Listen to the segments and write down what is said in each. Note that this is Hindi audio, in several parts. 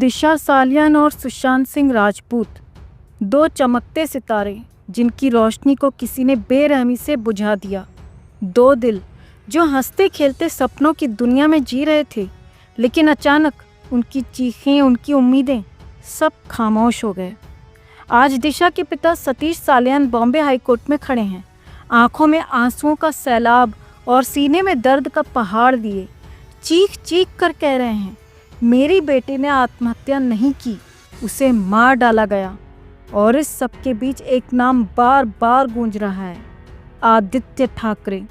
दिशा सालियान और सुशांत सिंह राजपूत, दो चमकते सितारे जिनकी रोशनी को किसी ने बेरहमी से बुझा दिया। दो दिल जो हंसते खेलते सपनों की दुनिया में जी रहे थे, लेकिन अचानक उनकी चीखें, उनकी उम्मीदें सब खामोश हो गए। आज दिशा के पिता सतीश सालियान बॉम्बे हाईकोर्ट में खड़े हैं, आंखों में आंसुओं का सैलाब और सीने में दर्द का पहाड़ लिए चीख चीख कर कह रहे हैं, मेरी बेटी ने आत्महत्या नहीं की, उसे मार डाला गया। और इस सब के बीच एक नाम बार बार गूंज रहा है, आदित्य ठाकरे।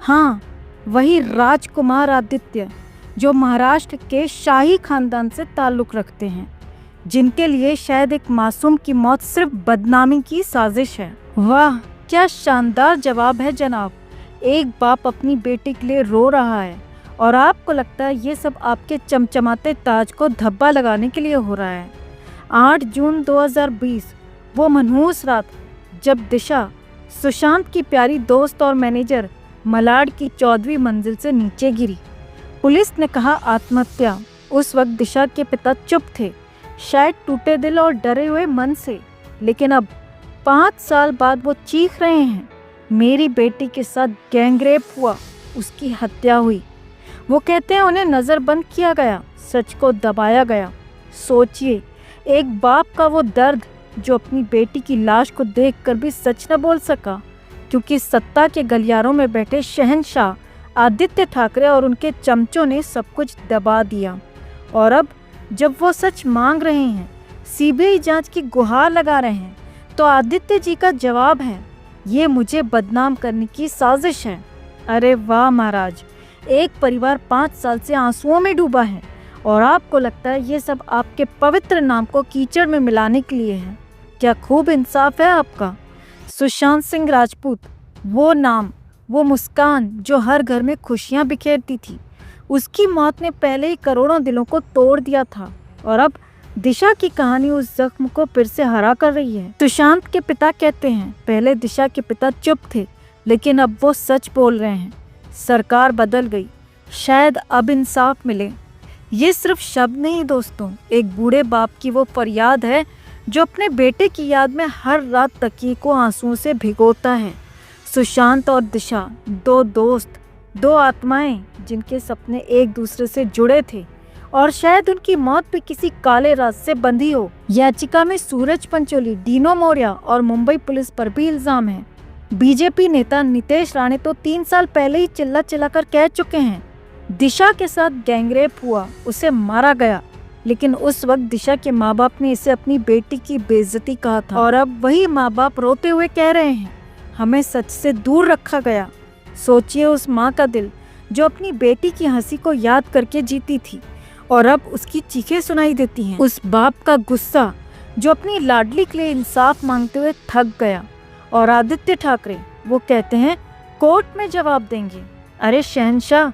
हाँ, वही राजकुमार आदित्य जो महाराष्ट्र के शाही खानदान से ताल्लुक़ रखते हैं, जिनके लिए शायद एक मासूम की मौत सिर्फ बदनामी की साजिश है। वाह, क्या शानदार जवाब है जनाब। एक बाप अपनी बेटी के लिए रो रहा है और आपको लगता है ये सब आपके चमचमाते ताज को धब्बा लगाने के लिए हो रहा है। 8 जून 2020 वो मनहूस रात जब दिशा सुशांत की प्यारी दोस्त और मैनेजर मलाड की 14वीं मंजिल से नीचे गिरी। पुलिस ने कहा आत्महत्या। उस वक्त दिशा के पिता चुप थे, शायद टूटे दिल और डरे हुए मन से। लेकिन अब 5 साल बाद वो चीख रहे हैं, मेरी बेटी के साथ गैंगरेप हुआ, उसकी हत्या हुई। वो कहते हैं उन्हें नज़रबंद किया गया, सच को दबाया गया। सोचिए, एक बाप का वो दर्द जो अपनी बेटी की लाश को देखकर भी सच न बोल सका, क्योंकि सत्ता के गलियारों में बैठे शहंशाह आदित्य ठाकरे और उनके चमचों ने सब कुछ दबा दिया। और अब जब वो सच मांग रहे हैं, सीबीआई जांच की गुहार लगा रहे हैं, तो आदित्य जी का जवाब है, ये मुझे बदनाम करने की साजिश है। अरे वाह महाराज, एक परिवार 5 साल से आंसुओं में डूबा है और आपको लगता है ये सब आपके पवित्र नाम को कीचड़ में मिलाने के लिए है। क्या खूब इंसाफ है आपका। सुशांत सिंह राजपूत, वो नाम, वो मुस्कान जो हर घर में खुशियां बिखेरती थी, उसकी मौत ने पहले ही करोड़ों दिलों को तोड़ दिया था और अब दिशा की कहानी उस जख्म को फिर से हरा कर रही है। सुशांत के पिता कहते हैं, पहले दिशा के पिता चुप थे, लेकिन अब वो सच बोल रहे हैं। सरकार बदल गई, शायद अब इंसाफ मिले। ये सिर्फ शब्द नहीं दोस्तों, एक बूढ़े बाप की वो फरियाद है जो अपने बेटे की याद में हर रात तकिए को आंसुओं से भिगोता है। सुशांत और दिशा, दो दोस्त, दो आत्माएं जिनके सपने एक दूसरे से जुड़े थे और शायद उनकी मौत भी किसी काले राज से बंधी हो। याचिका में सूरज पंचोली, डीनो मौर्य और मुंबई पुलिस पर भी इल्जाम है। बीजेपी नेता नितेश राणे तो 3 साल पहले ही चिल्ला चिल्ला कर कह चुके हैं, दिशा के साथ गैंगरेप हुआ, उसे मारा गया। लेकिन उस वक्त दिशा के माँ बाप ने इसे अपनी बेटी की बेइज्जती कहा था और अब वही माँ बाप रोते हुए कह रहे हैं, हमें सच से दूर रखा गया। सोचिए उस माँ का दिल जो अपनी बेटी की हंसी को याद करके जीती थी और अब उसकी चीखें सुनाई देती हैं। उस बाप का गुस्सा जो अपनी लाडली के लिए इंसाफ मांगते हुए थक गया। और आदित्य ठाकरे, वो कहते हैं कोर्ट में जवाब देंगे। अरे शहंशाह,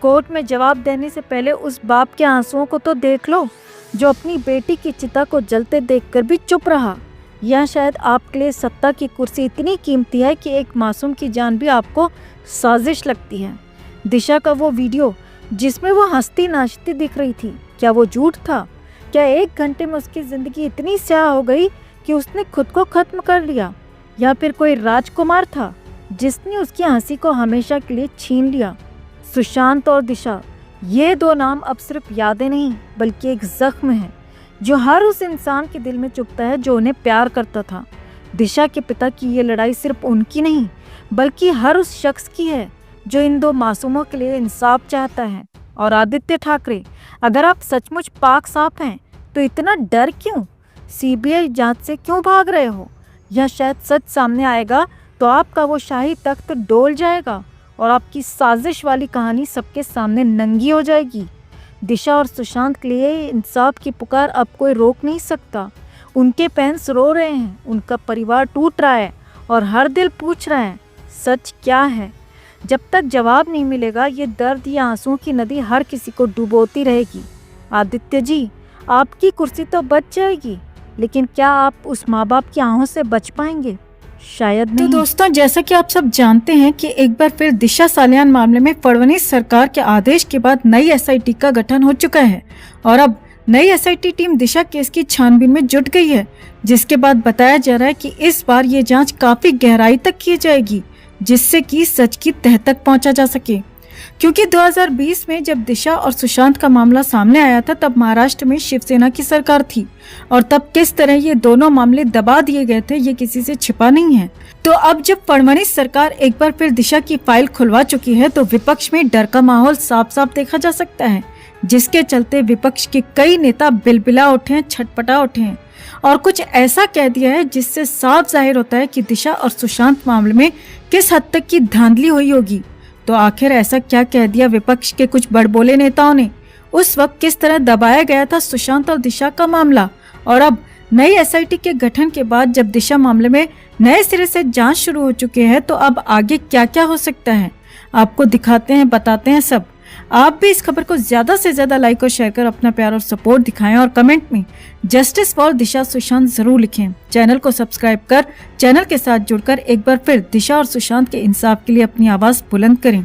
कोर्ट में जवाब देने से पहले उस बाप के आंसुओं को तो देख लो जो अपनी बेटी की चिता को जलते देखकर भी चुप रहा। या शायद आपके लिए सत्ता की कुर्सी इतनी कीमती है कि एक मासूम की जान भी आपको साजिश लगती है। दिशा का वो वीडियो जिसमें वो हंसती नाचती दिख रही थी, क्या वो झूठ था? क्या 1 घंटे में उसकी ज़िंदगी इतनी स्याह हो गई कि उसने खुद को ख़त्म कर लिया? या फिर कोई राजकुमार था जिसने उसकी हंसी को हमेशा के लिए छीन लिया? सुशांत और दिशा, ये 2 नाम अब सिर्फ यादें नहीं बल्कि एक जख्म है जो हर उस इंसान के दिल में चुभता है जो उन्हें प्यार करता था। दिशा के पिता की ये लड़ाई सिर्फ उनकी नहीं बल्कि हर उस शख्स की है जो इन 2 मासूमों के लिए इंसाफ चाहता है। और आदित्य ठाकरे, अगर आप सचमुच पाक साफ हैं तो इतना डर क्यों? सीबीआई जांच से क्यों भाग रहे हो? या शायद सच सामने आएगा तो आपका वो शाही तख्त डोल जाएगा और आपकी साजिश वाली कहानी सबके सामने नंगी हो जाएगी। दिशा और सुशांत के लिए इंसाफ की पुकार अब कोई रोक नहीं सकता। उनके पेरेंट्स रो रहे हैं, उनका परिवार टूट रहा है और हर दिल पूछ रहा है, सच क्या है? जब तक जवाब नहीं मिलेगा, ये दर्द या आंसुओं की नदी हर किसी को डुबोती रहेगी। आदित्य जी, आपकी कुर्सी तो बच जाएगी, लेकिन क्या आप उस माँ बाप की आहों से बच पाएंगे? शायद नहीं। तो दोस्तों, जैसा कि आप सब जानते हैं कि एक बार फिर दिशा सालियान मामले में फडणवीस सरकार के आदेश के बाद नई एसआईटी का गठन हो चुका है और अब नई एसआईटी टीम दिशा केस की छानबीन में जुट गई है, जिसके बाद बताया जा रहा है कि इस बार ये जांच काफी गहराई तक की जाएगी, जिससे कि सच की तह तक पहुंचा जा सके। क्योंकि 2020 में जब दिशा और सुशांत का मामला सामने आया था, तब महाराष्ट्र में शिवसेना की सरकार थी और तब किस तरह ये दोनों मामले दबा दिए गए थे, ये किसी से छिपा नहीं है। तो अब जब फडणवीस सरकार एक बार फिर दिशा की फाइल खुलवा चुकी है, तो विपक्ष में डर का माहौल साफ साफ देखा जा सकता है, जिसके चलते विपक्ष के कई नेता बिलबिला उठे हैं, छटपटा उठे हैं और कुछ ऐसा कह दिया है जिससे साफ जाहिर होता है कि दिशा और सुशांत मामले में किस हद तक की धांधली हुई होगी। तो आखिर ऐसा क्या कह दिया विपक्ष के कुछ बड़बोले नेताओं ने? उस वक्त किस तरह दबाया गया था सुशांत और दिशा का मामला? और अब नई एसआईटी के गठन के बाद जब दिशा मामले में नए सिरे से जांच शुरू हो चुके हैं, तो अब आगे क्या क्या हो सकता है, आपको दिखाते हैं, बताते हैं सब। आप भी इस खबर को ज्यादा से ज्यादा लाइक और शेयर कर अपना प्यार और सपोर्ट दिखाएं और कमेंट में जस्टिस फॉर दिशा सुशांत जरूर लिखें। चैनल को सब्सक्राइब कर चैनल के साथ जुड़कर एक बार फिर दिशा और सुशांत के इंसाफ के लिए अपनी आवाज बुलंद करें।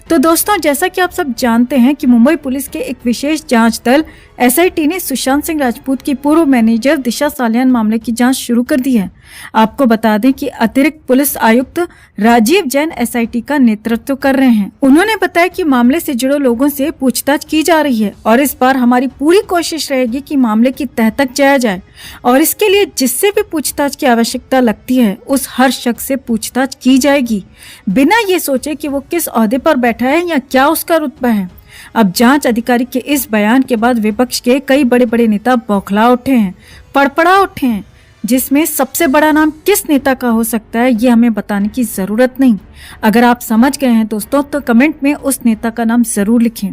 तो दोस्तों, जैसा कि आप सब जानते हैं कि मुंबई पुलिस के एक विशेष जांच दल एसआईटी ने सुशांत सिंह राजपूत की पूर्व मैनेजर दिशा सालियान मामले की जांच शुरू कर दी है। आपको बता दें कि अतिरिक्त पुलिस आयुक्त राजीव जैन एसआईटी का नेतृत्व कर रहे हैं। उन्होंने बताया कि मामले से जुड़े लोगों से पूछताछ की जा रही है और इस बार हमारी पूरी कोशिश रहेगी कि मामले की तह तक जाया जाए और इसके लिए जिससे भी पूछताछ की आवश्यकता लगती है, उस हर शख्स से पूछताछ की जाएगी, बिना ये सोचे कि वो किस ओहदे पर बैठा है या क्या उसका रुतबा है। अब जांच अधिकारी के इस बयान के बाद विपक्ष के कई बड़े बड़े नेता बौखला उठे हैं, पड़पड़ा उठे हैं, जिसमें सबसे बड़ा नाम किस नेता का हो सकता है ये हमें बताने की जरूरत नहीं। अगर आप समझ गए हैं दोस्तों, तो कमेंट में उस नेता का नाम जरूर लिखें।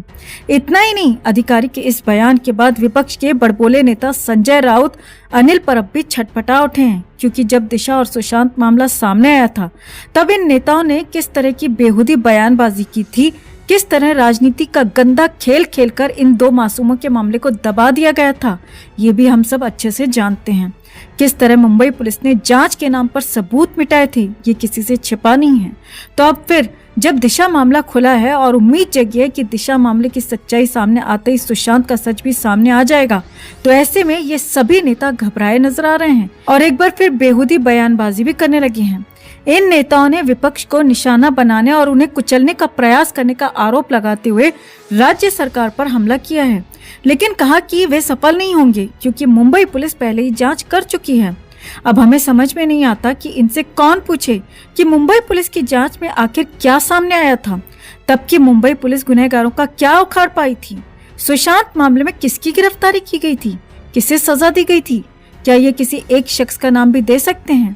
इतना ही नहीं, अधिकारी के इस बयान के बाद विपक्ष के बड़बोले नेता संजय राउत, अनिल परब भी छटपटा उठे हैं, क्योंकि जब दिशा और सुशांत मामला सामने आया था, तब इन नेताओं ने किस तरह की बेहुदी बयानबाजी की थी, किस तरह राजनीति का गंदा खेल खेलकर इन दो मासूमों के मामले को दबा दिया गया था, ये भी हम सब अच्छे से जानते हैं। किस तरह मुंबई पुलिस ने जांच के नाम पर सबूत मिटाए थे, ये किसी से छिपा नहीं है। तो अब फिर जब दिशा मामला खुला है और उम्मीद जगी है कि दिशा मामले की सच्चाई सामने आते ही सुशांत का सच भी सामने आ जाएगा, तो ऐसे में ये सभी नेता घबराए नजर आ रहे हैं और एक बार फिर बेहुदी बयानबाजी भी करने लगे हैं। इन नेताओं ने विपक्ष को निशाना बनाने और उन्हें कुचलने का प्रयास करने का आरोप लगाते हुए राज्य सरकार पर हमला किया है, लेकिन कहा कि वे सफल नहीं होंगे क्योंकि मुंबई पुलिस पहले ही जांच कर चुकी है। अब हमें समझ में नहीं आता कि इनसे कौन पूछे कि मुंबई पुलिस की जांच में आखिर क्या सामने आया था, तब की मुंबई पुलिस गुनहगारों का क्या उखाड़ पाई थी, सुशांत मामले में किसकी गिरफ्तारी की गई थी, किसे सजा दी गई थी, क्या ये किसी एक शख्स का नाम भी दे सकते हैं?